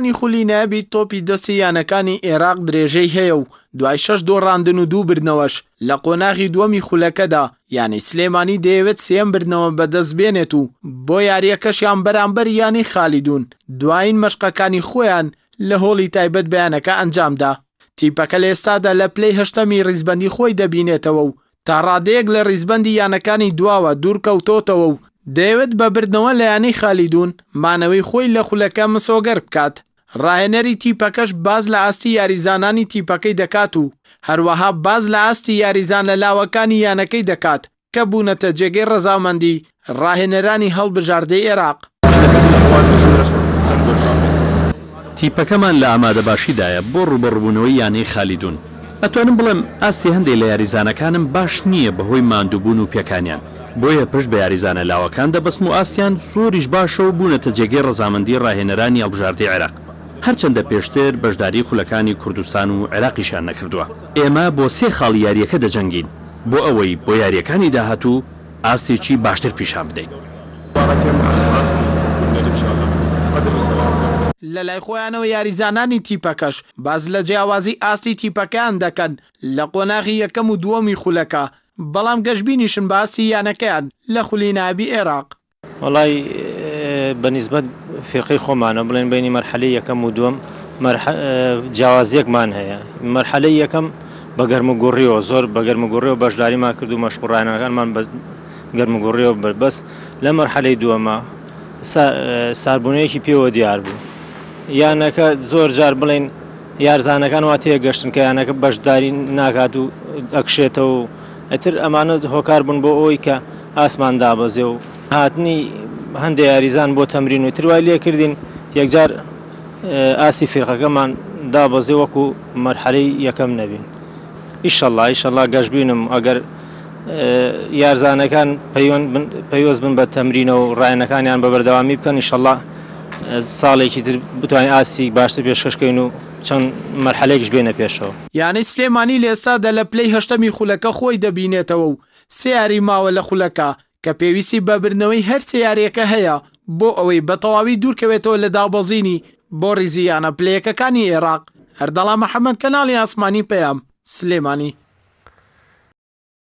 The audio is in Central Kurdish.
خولی نایبی تۆپی دەستی یانەکانی عێراق درێژەی هەیە و دوای 6 دۆڕاندن و 2 بردنەوەش لە قۆناغی دووەمی خولەکەدا یانی سلێمانی دەیەوێت 3 بردنەوە بەدەست بێنێت و بۆ یاریەکەشیان بەرامبەر یانی خالیدون دوایین مەشقەکانی خۆیان لە هۆڵی تایبەت بەیانەکە ئەنجامدا. تیپەکە لە ئێستادا لە پلەی 8می ڕیزبەندی خۆی دەبینێتەوە و تا ڕادەیەک لە ڕیزبەندی یانەکانی دواوە دوورکەوتۆتەوە و دەیەوێت بە بردنەوە لە یانەی خالیدون مانەوەی خۆی لە خولەکە مسۆگەر بکات. ڕاهێنەری تیپەکەش باز لە ئاستی یاریزانانی تیپەکەی دەکات و هەروەها باز لە ئاستی یاریزان لە لاوەکانی یانەکەی دەکات کە بوونەتە جێگەی ڕەزامەندی ڕاهێنەرانی هەڵبژاردەی عێراق. تیپەکەمان لە ئامادەباشیدایە بۆ ڕوبەڕووبوونەوەی یانەی خالیدون. ئەتوانم بڵێم ئاستی هەندێک لە یاریزانەکانم باش نییە بەهۆی ماندووبوون و پێکانیان، بۆیە پشت بە یاریزانە لاوەکان دەبەسم و ئاستیان زۆریش باشە و بوونەتە جێگەی ڕەزامەندی ڕاهێنەرانی هەڵبژاردەی عێراق. هەرچەندە پێشتر بەشداری خولەکانی کوردستان و عێراقیشان نەکردووە. ئێمە بۆ 3 خاڵ یاریەکە دەجەنگین بۆ ئەوەی بۆ یاریەکانی داهاتوو ئاستێکی باشتر پیشان بدەین. لە لای خۆیانەوە یاریزانانی تیپەکەش باز لە جیاوازی ئاستی تیپەکەیان دەکەن لە قۆناغی یەکەم و دووەمی خولەکە، بەڵام گەشتبینیشن باسی یانەکەیان لە خولی نایبی عێراق. وەڵای بەنسبەت فێرقەی خۆمانە بڵێن بینی مەرحەلەی یەکەم و دووەم جیاوازیەکمان هەیە. مەرحەلەی یەکەم بە گەرموگوڕیەوە زۆر بە گەرموگوڕیەوە بەشداریمان کرد و مەشقوڕانەکانمان بە گەرموگوڕیەوە بەربەس. لە مەرحەلەی دووەمە ساربوونەیەکی پێوە دیار بوو. یانەکە زۆر جار بڵێن یارزانەکان وا تێگەشتن کە یانەکە بەشداری ناکات و ئەکشێتەوە و ئەتر ئەمانە هۆکار بوون بۆ ئەوەی کە ئاسمان دابەزێ و هاتنی هەندێک یاریزان بۆ تەمرین و تروای لێ کردین یەکجار ئاسی فێرقەکەمان دابەزێ وەکو مەرحەلەی یەکەم نەبین. ئیشەڵڵا گەشتبینم ئەگەر یارزانەکان پەیوەست بن بە تەمرینە و ڕایەنەکانیان بە بەردەوامی بکەن ئیشەڵڵا ساڵێکی تر بتوانین ئاسی باشتر پێشکەشکەین و چەند مەرحەلەیەکیش بێنە پێشەوە. یانەی سلێمانی لە ئێستادا لە پلەی 8می خولەکە خۆی دەبینێتەوە و 3 یاری ماوە لە خولەکە کە پێویستی بە بردنەوەی هەر 3 یاریەکە هەیە بۆ ئەوەی بە تەواوی دوورکەوێتەوە لە دابەزینی بۆ ڕیزی یانە پلەیەکەکانی عێراق. هەردەڵا محەممەد، کەناڵی ئاسمانی پەیام، سلێمانی.